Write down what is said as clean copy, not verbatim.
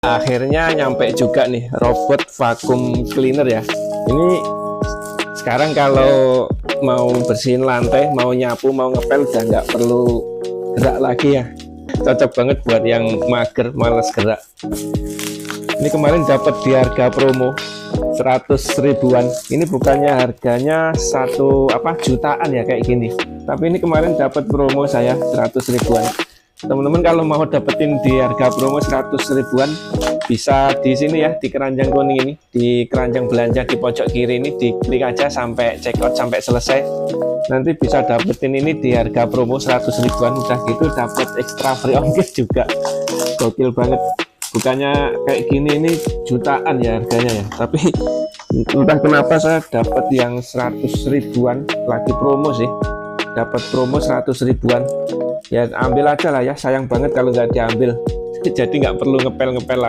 Akhirnya nyampe juga nih robot vacuum cleaner ya. Ini sekarang kalau mau bersihin lantai, mau nyapu, mau ngepel udah nggak perlu gerak lagi ya. Cocok banget buat yang mager, males gerak. Ini kemarin dapat di harga promo 100 ribuan. Ini bukannya harganya jutaan ya kayak gini, tapi ini kemarin dapat promo saya 100 ribuan. Teman-teman kalau mau dapetin di harga promo 100 ribuan bisa di sini ya, di keranjang kuning ini, di keranjang belanja di pojok kiri ini, diklik aja sampai checkout sampai selesai. Nanti bisa dapetin ini di harga promo 100 ribuan. Udah gitu dapat ekstra free ongkir juga. Gokil banget. Bukannya kayak gini ini jutaan ya harganya ya, tapi entah kenapa saya dapat yang 100 ribuan, lagi promo sih, dapat promo 100 ribuan ya, ambil aja lah ya. Sayang banget kalau nggak diambil jadi nggak perlu ngepel-ngepel lagi.